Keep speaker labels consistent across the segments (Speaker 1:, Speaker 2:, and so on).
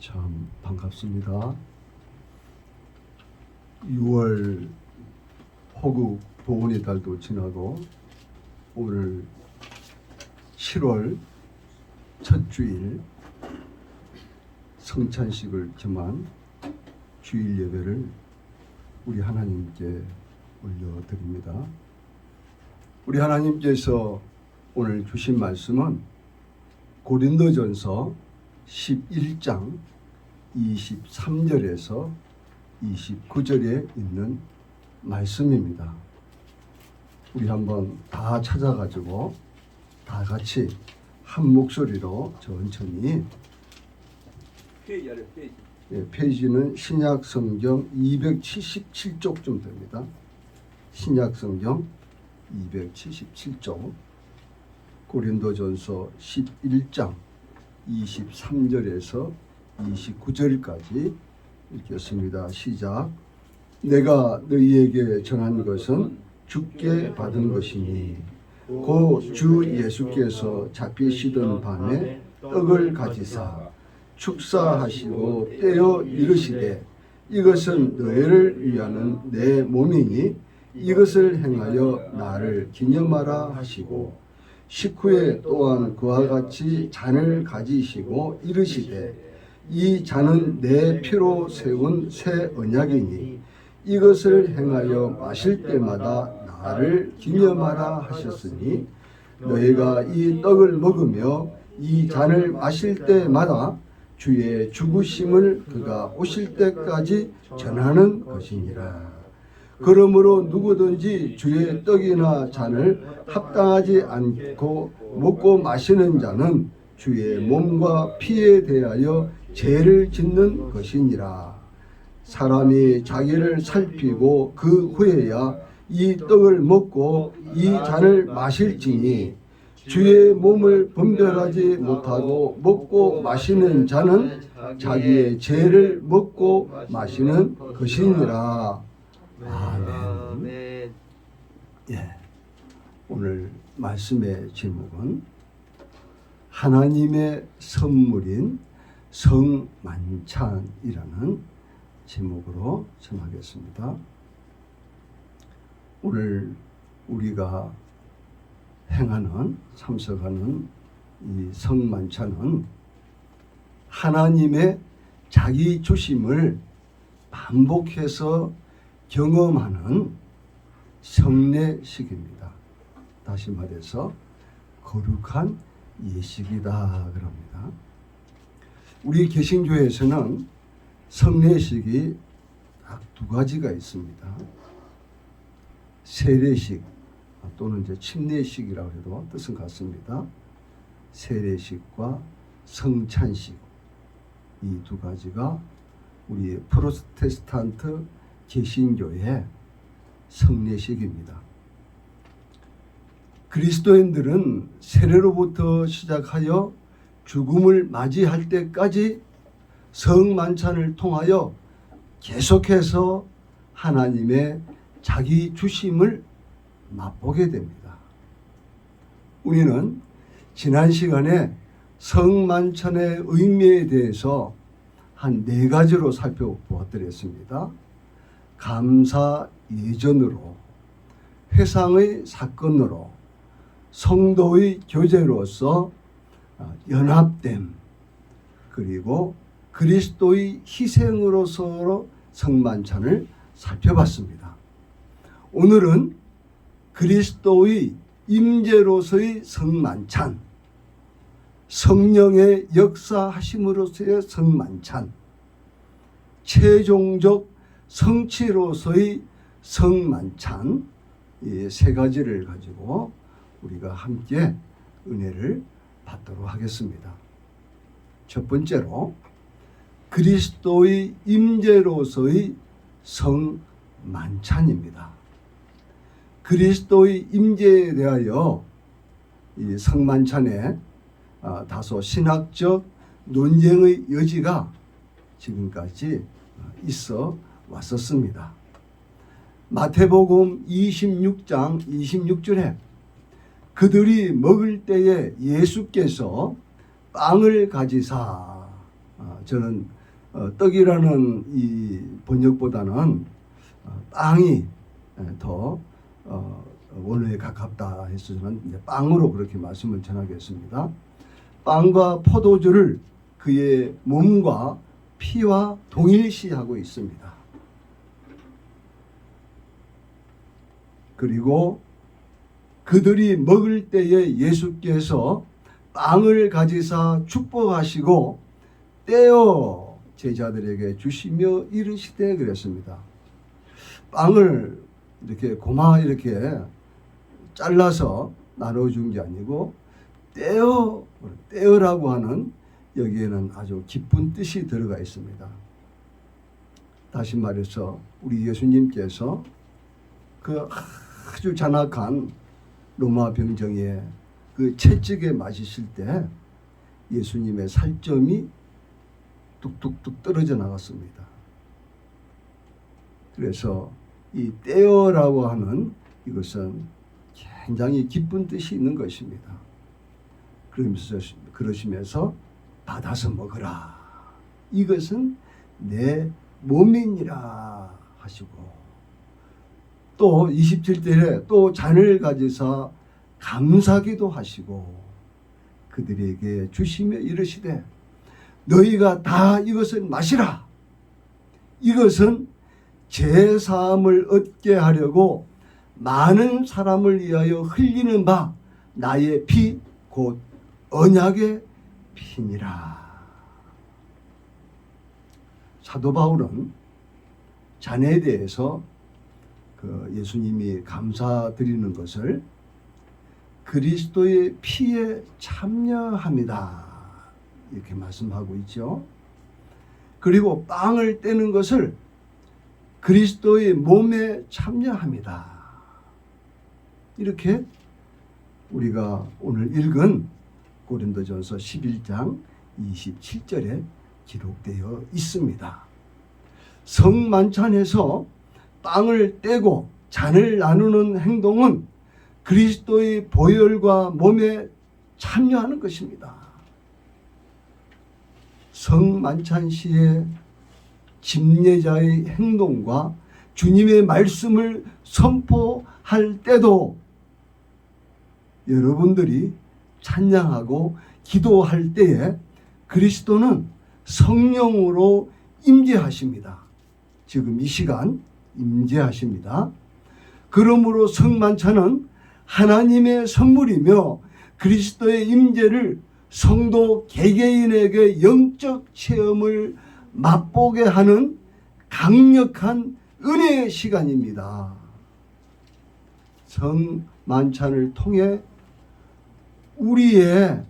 Speaker 1: 참 반갑습니다. 6월 호국 봉헌의 달도 지나고 오늘 7월 첫 주일 성찬식을 겸한 주일 예배를 우리 하나님께 올려드립니다. 우리 하나님께서 오늘 주신 말씀은 고린도전서 11장 23절에서 29절에 있는 말씀입니다. 우리 한번 다 찾아가지고 다 같이 한 목소리로 천천히 페이지는 신약 성경 277쪽쯤 됩니다. 신약 성경 277쪽 고린도전서 11장 23절에서 29절까지 읽겠습니다. 시작. 내가 너희에게 전한 것은 주께 받은 것이니 곧 주 예수께서 잡히시던 밤에 떡을 가지사 축사하시고 떼어 이르시되 이것은 너희를 위하는 내 몸이니 이것을 행하여 나를 기념하라 하시고 식후에 또한 그와 같이 잔을 가지시고 이르시되 이 잔은 내 피로 세운 새 언약이니 이것을 행하여 마실 때마다 나를 기념하라 하셨으니 너희가 이 떡을 먹으며 이 잔을 마실 때마다 주의 죽으심을 그가 오실 때까지 전하는 것이니라. 그러므로 누구든지 주의 떡이나 잔을 합당하지 않고 먹고 마시는 자는 주의 몸과 피에 대하여 죄를 짓는 것이니라. 사람이 자기를 살피고 그 후에야 이 떡을 먹고 이 잔을 마실지니 주의 몸을 분별하지 못하고 먹고 마시는 자는 자기의 죄를 먹고 마시는 것이니라. 아멘. 예, 오늘 말씀의 제목은 하나님의 선물인 성만찬이라는 제목으로 전하겠습니다. 오늘 우리가 참석하는 이 성만찬은 하나님의 자기 주심을 반복해서 경험하는 성례식입니다. 다시 말해서 거룩한 예식이다 그럽니다. 우리 개신교에서는 성례식이 딱 두 가지가 있습니다. 세례식 또는 이제 침례식이라고 해도 뜻은 같습니다. 세례식과 성찬식 이 두 가지가 우리 프로테스탄트 개신교의 성례식입니다. 그리스도인들은 세례로부터 시작하여 죽음을 맞이할 때까지 성만찬을 통하여 계속해서 하나님의 자기 주심을 맛보게 됩니다. 우리는 지난 시간에 성만찬의 의미에 대해서 한 4가지로 살펴보았습니다. 감사 예전으로, 회상의 사건으로, 성도의 교제로서 연합됨, 그리고 그리스도의 희생으로서 성만찬을 살펴봤습니다. 오늘은 그리스도의 임재로서의 성만찬, 성령의 역사하심으로서의 성만찬, 최종적 성취로서의 성만찬, 이 3가지를 가지고 우리가 함께 은혜를 받도록 하겠습니다. 첫 번째로 그리스도의 임재로서의 성만찬입니다. 그리스도의 임재에 대하여 이 성만찬에 다소 신학적 논쟁의 여지가 지금까지 있어 왔었습니다. 마태복음 26장 26절에 그들이 먹을 때에 예수께서 빵을 가지사, 저는 떡이라는 이 번역보다는 빵이 더 원어에 가깝다 해서 저는 이제 빵으로 그렇게 말씀을 전하겠습니다. 빵과 포도주를 그의 몸과 피와 동일시하고 있습니다. 그리고 그들이 먹을 때에 예수께서 빵을 가지사 축복하시고 떼어 제자들에게 주시며 이르시되 그랬습니다. 빵을 이렇게 고마 이렇게 잘라서 나눠준 게 아니고 떼어라고 하는 여기에는 아주 깊은 뜻이 들어가 있습니다. 다시 말해서 우리 예수님께서 그 아주 잔악한 로마 병정에 그 채찍에 맞으실 때 예수님의 살점이 뚝뚝뚝 떨어져 나갔습니다. 그래서 이 떼어라고 하는 이것은 굉장히 기쁜 뜻이 있는 것입니다. 그러시면서 받아서 먹으라. 이것은 내 몸이니라 하시고 또 27절에 또 잔을 가지사 감사기도 하시고 그들에게 주시며 이르시되 너희가 다 이것을 마시라. 이것은 제사함을 얻게 하려고 많은 사람을 위하여 흘리는 바 나의 피 곧 언약의 피니라. 사도 바울은 잔에 대해서 그 예수님이 감사드리는 것을 그리스도의 피에 참여합니다. 이렇게 말씀하고 있죠. 그리고 빵을 떼는 것을 그리스도의 몸에 참여합니다. 이렇게 우리가 오늘 읽은 고린도전서 11장 27절에 기록되어 있습니다. 성만찬에서 빵을 떼고 잔을 나누는 행동은 그리스도의 보혈과 몸에 참여하는 것입니다. 성만찬 시에 집례자의 행동과 주님의 말씀을 선포할 때도 여러분들이 찬양하고 기도할 때에 그리스도는 성령으로 임재하십니다. 지금 이 시간 임재하십니다. 그러므로 성만찬은 하나님의 선물이며 그리스도의 임재를 성도 개개인에게 영적 체험을 맛보게 하는 강력한 은혜의 시간입니다. 성만찬을 통해 우리의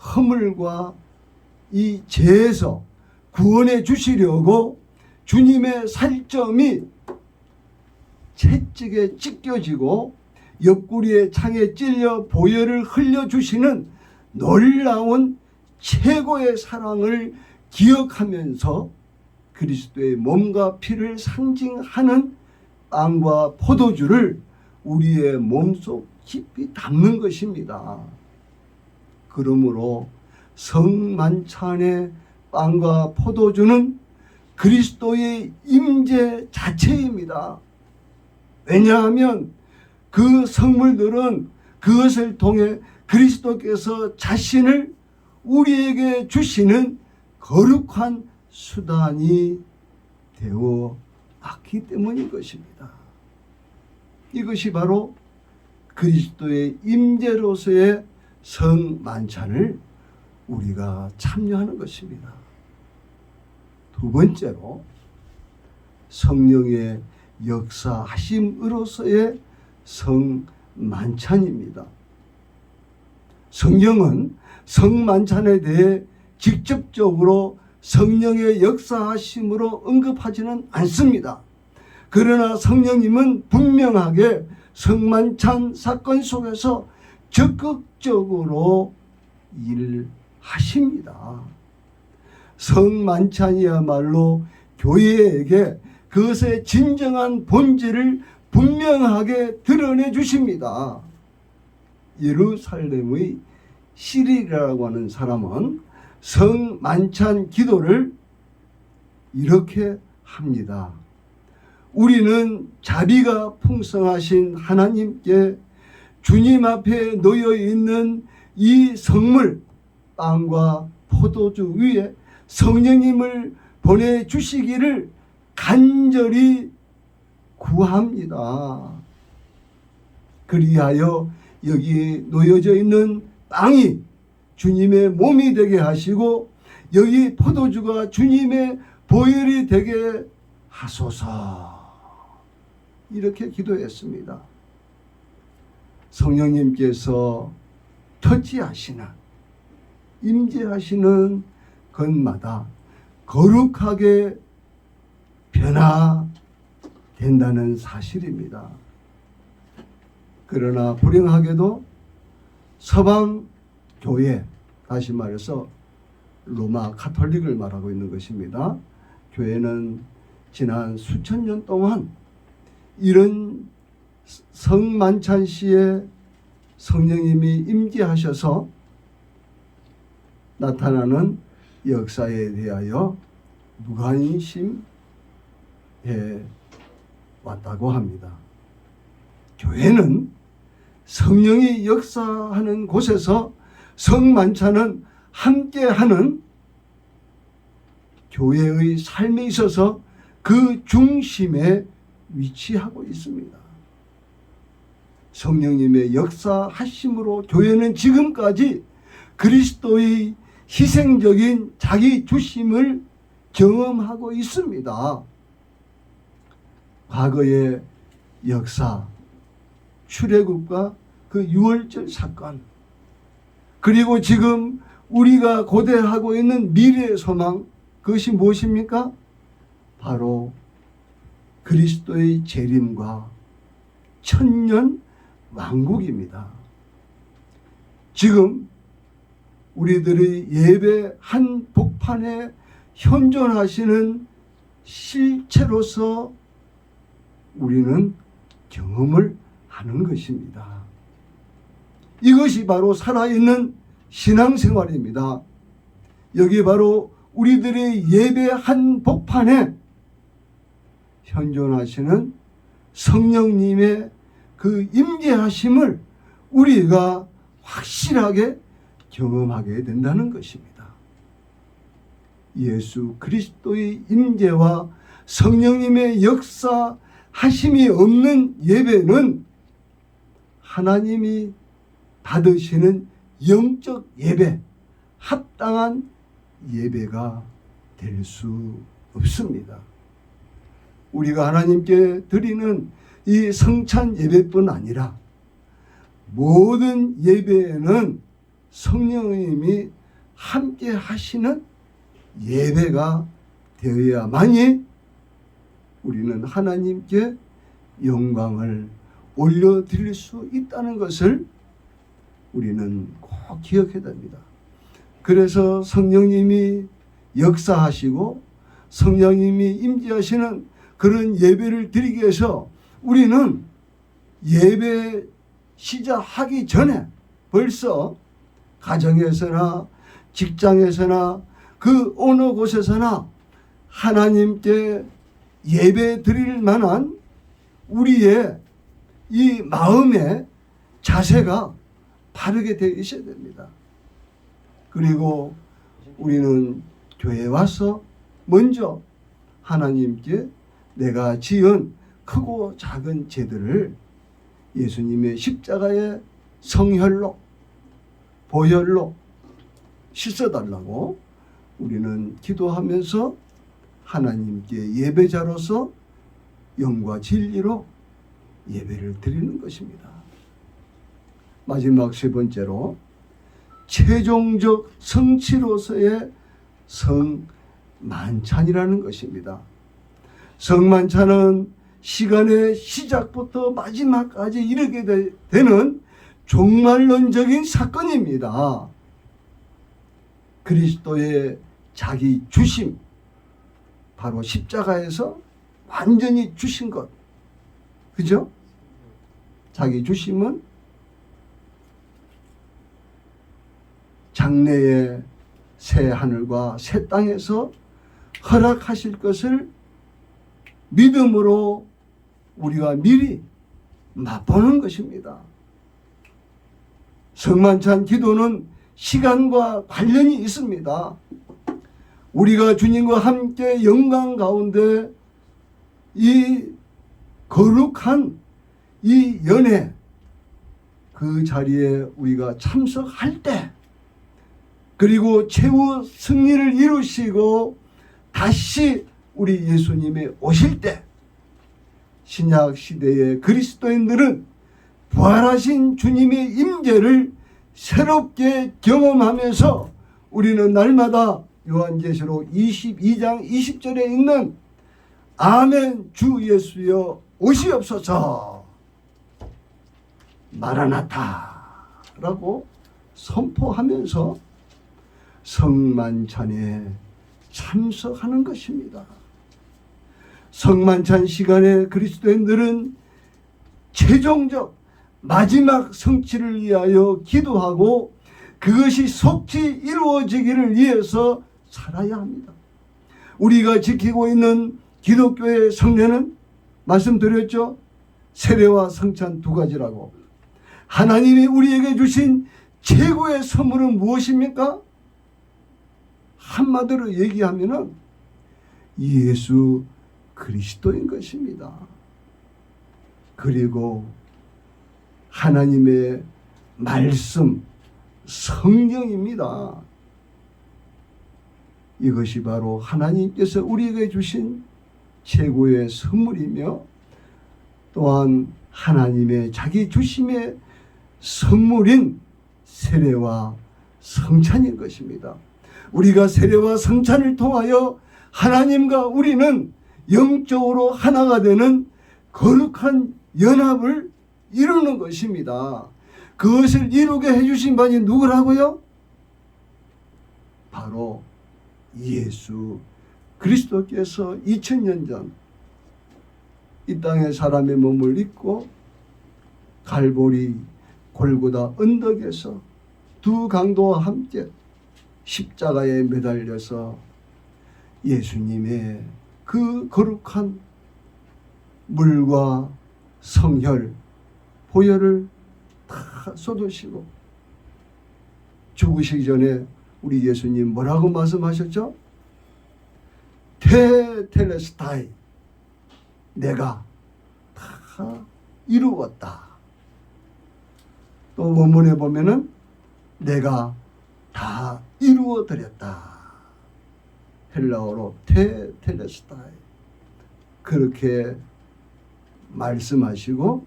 Speaker 1: 허물과 이 죄에서 구원해 주시려고 주님의 살점이 채찍에 찢겨지고 옆구리에 창에 찔려 보혈을 흘려주시는 놀라운 최고의 사랑을 기억하면서 그리스도의 몸과 피를 상징하는 빵과 포도주를 우리의 몸속 깊이 담는 것입니다. 그러므로 성만찬의 빵과 포도주는 그리스도의 임재 자체입니다. 왜냐하면 그 성물들은 그것을 통해 그리스도께서 자신을 우리에게 주시는 거룩한 수단이 되어 왔기 때문인 것입니다. 이것이 바로 그리스도의 임재로서의 성만찬을 우리가 참여하는 것입니다. 두 번째로 성령의 역사하심으로서의 성만찬입니다. 성경은 성만찬에 대해 직접적으로 성령의 역사하심으로 언급하지는 않습니다. 그러나 성령님은 분명하게 성만찬 사건 속에서 적극적으로 일하십니다. 성만찬이야말로 교회에게 그것의 진정한 본질을 분명하게 드러내 주십니다. 예루살렘의 시리라고 하는 사람은 성만찬 기도를 이렇게 합니다. 우리는 자비가 풍성하신 하나님께 주님 앞에 놓여 있는 이 성물, 빵과 포도주 위에 성령님을 보내주시기를 간절히 구합니다. 그리하여 여기 놓여져 있는 빵이 주님의 몸이 되게 하시고 여기 포도주가 주님의 보혈이 되게 하소서. 이렇게 기도했습니다. 성령님께서 터치하시는, 임재하시는 것마다 거룩하게 변화된다는 사실입니다. 그러나 불행하게도 서방 교회, 다시 말해서 로마 카톨릭을 말하고 있는 것입니다. 교회는 지난 수천 년 동안 이런 성만찬 시에 성령님이 임재하셔서 나타나는 역사에 대하여 무관심해 왔다고 합니다. 교회는 성령이 역사하는 곳에서 성만찬은 함께하는 교회의 삶에 있어서 그 중심에 위치하고 있습니다. 성령님의 역사하심으로 교회는 지금까지 그리스도의 희생적인 자기 주심을 경험하고 있습니다. 과거의 역사, 출애굽과 그 유월절 사건, 그리고 지금 우리가 고대하고 있는 미래의 소망, 그것이 무엇입니까? 바로 그리스도의 재림과 천년 왕국입니다. 지금 우리들의 예배 한 복판에 현존하시는 실체로서 우리는 경험을 하는 것입니다. 이것이 바로 살아있는 신앙생활입니다. 여기 바로 우리들의 예배 한 복판에 현존하시는 성령님의 그 임재하심을 우리가 확실하게 경험하게 된다는 것입니다. 예수 그리스도의 임재와 성령님의 역사하심이 없는 예배는 하나님이 받으시는 영적 예배, 합당한 예배가 될 수 없습니다. 우리가 하나님께 드리는 이 성찬 예배뿐 아니라 모든 예배에는 성령님이 함께 하시는 예배가 되어야만이 우리는 하나님께 영광을 올려드릴 수 있다는 것을 우리는 꼭 기억해야 됩니다. 그래서 성령님이 역사하시고 성령님이 임재하시는 그런 예배를 드리기 위해서 우리는 예배 시작하기 전에 벌써 가정에서나 직장에서나 그 어느 곳에서나 하나님께 예배 드릴 만한 우리의 이 마음의 자세가 바르게 되어 있어야 됩니다. 그리고 우리는 교회에 와서 먼저 하나님께 내가 지은 크고 작은 죄들을 예수님의 십자가의 성혈로, 보혈로 씻어달라고 우리는 기도하면서 하나님께 예배자로서 영과 진리로 예배를 드리는 것입니다. 마지막 세 번째로 최종적 성취로서의 성만찬이라는 것입니다. 성만찬은 시간의 시작부터 마지막까지 이르게 되는 종말론적인 사건입니다. 그리스도의 자기 주심, 바로 십자가에서 완전히 주신 것, 그죠? 자기 주심은 장래의 새 하늘과 새 땅에서 허락하실 것을 믿음으로 우리가 미리 맛보는 것입니다. 성만찬 기도는 시간과 관련이 있습니다. 우리가 주님과 함께 영광 가운데 이 거룩한 이 연회 그 자리에 우리가 참석할 때, 그리고 최후 승리를 이루시고 다시 우리 예수님이 오실 때, 신약 시대의 그리스도인들은 부활하신 주님의 임재를 새롭게 경험하면서 우리는 날마다 요한계시록 22장 20절에 있는 아멘 주 예수여 오시옵소서 마라나타라고 선포하면서 성만찬에 참석하는 것입니다. 성만찬 시간에 그리스도인들은 최종적 마지막 성취를 위하여 기도하고 그것이 속히 이루어지기를 위해서 살아야 합니다. 우리가 지키고 있는 기독교의 성례는 말씀드렸죠. 세례와 성찬 두 가지라고. 하나님이 우리에게 주신 최고의 선물은 무엇입니까? 한마디로 얘기하면은 예수 그리스도인 것입니다. 그리고 하나님의 말씀, 성령입니다. 이것이 바로 하나님께서 우리에게 주신 최고의 선물이며 또한 하나님의 자기 주심의 선물인 세례와 성찬인 것입니다. 우리가 세례와 성찬을 통하여 하나님과 우리는 영적으로 하나가 되는 거룩한 연합을 이루는 것입니다. 그것을 이루게 해주신 분이 누구라고요? 바로 예수 그리스도께서 2000년 전 이 땅에 사람의 몸을 입고 갈보리 골고다 언덕에서 두 강도와 함께 십자가에 매달려서 예수님의 그 거룩한 물과 성혈, 보혈을 다 쏟으시고 죽으시기 전에 우리 예수님 뭐라고 말씀하셨죠? 테텔레스타이, 내가 다 이루었다. 또 원문에 보면은 내가 다 이루어드렸다. 헬라어로 테텔레스타이, 그렇게 말씀하시고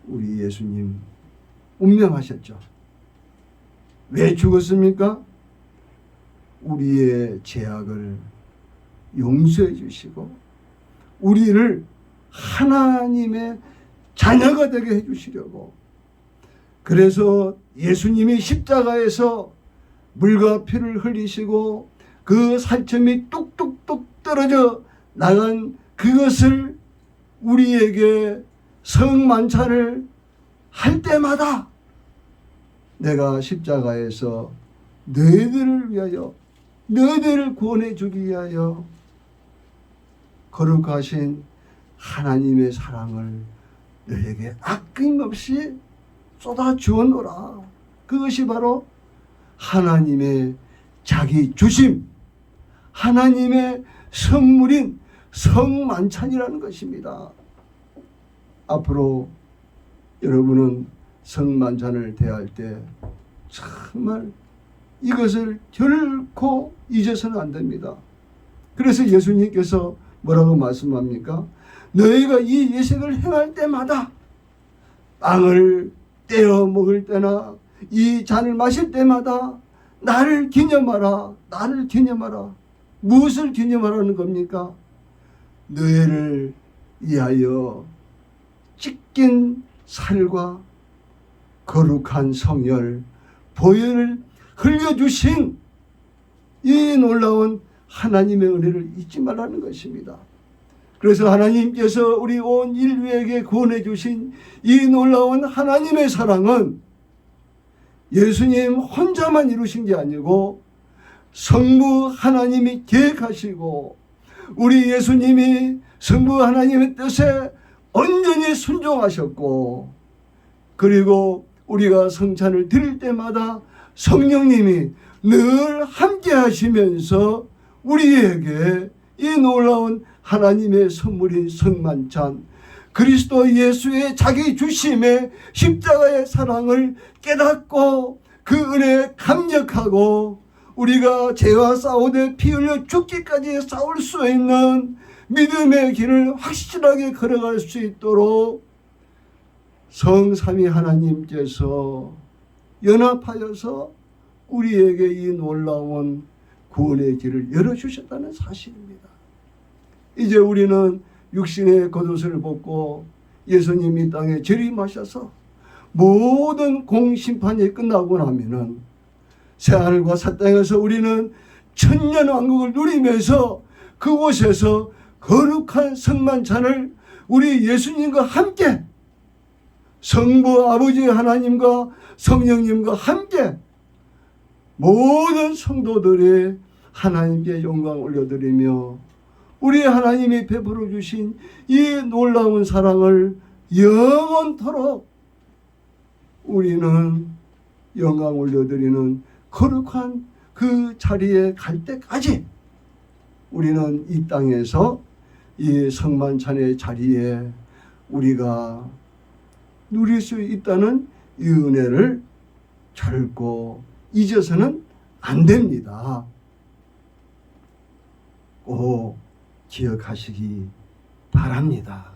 Speaker 1: 우리 예수님 운명하셨죠. 왜 죽었습니까? 우리의 죄악을 용서해 주시고 우리를 하나님의 자녀가 되게 해 주시려고. 그래서 예수님이 십자가에서 물과 피를 흘리시고 그 살점이 뚝뚝뚝 떨어져 나간 그것을 우리에게 성만찬을 할 때마다 내가 십자가에서 너희들을 위하여, 너희들을 구원해 주기 위하여 거룩하신 하나님의 사랑을 너에게 아낌없이 쏟아 주었노라. 그것이 바로 하나님의 자기 주심, 하나님의 선물인 성만찬이라는 것입니다. 앞으로 여러분은 성만찬을 대할 때 정말 이것을 결코 잊어서는 안 됩니다. 그래서 예수님께서 뭐라고 말씀합니까? 너희가 이 예식을 행할 때마다 빵을 떼어 먹을 때나 이 잔을 마실 때마다 나를 기념하라, 나를 기념하라. 무엇을 기념하라는 겁니까? 너희를 위하여 찢긴 살과 거룩한 성혈, 보혈을 흘려주신 이 놀라운 하나님의 은혜를 잊지 말라는 것입니다. 그래서 하나님께서 우리 온 인류에게 구원해 주신 이 놀라운 하나님의 사랑은 예수님 혼자만 이루신 게 아니고 성부 하나님이 계획하시고 우리 예수님이 성부 하나님의 뜻에 온전히 순종하셨고, 그리고 우리가 성찬을 드릴 때마다 성령님이 늘 함께 하시면서 우리에게 이 놀라운 하나님의 선물인 성만찬, 그리스도 예수의 자기 주심의 십자가의 사랑을 깨닫고 그 은혜에 감격하고 우리가 죄와 싸우되 피 흘려 죽기까지 싸울 수 있는 믿음의 길을 확실하게 걸어갈 수 있도록 성삼위 하나님께서 연합하여서 우리에게 이 놀라운 구원의 길을 열어주셨다는 사실입니다. 이제 우리는 육신의 겉옷을 벗고 예수님이 땅에 재림하셔서 모든 공심판이 끝나고 나면은 새하늘과 새 땅에서 우리는 천년왕국을 누리면서 그곳에서 거룩한 성만찬을 우리 예수님과 함께 성부 아버지 하나님과 성령님과 함께 모든 성도들이 하나님께 영광 올려드리며 우리 하나님이 베풀어 주신 이 놀라운 사랑을 영원토록 우리는 영광 올려드리는 거룩한 그 자리에 갈 때까지 우리는 이 땅에서 이 성만찬의 자리에 우리가 누릴 수 있다는 이 은혜를 결코 잊어서는 안 됩니다. 꼭 기억하시기 바랍니다.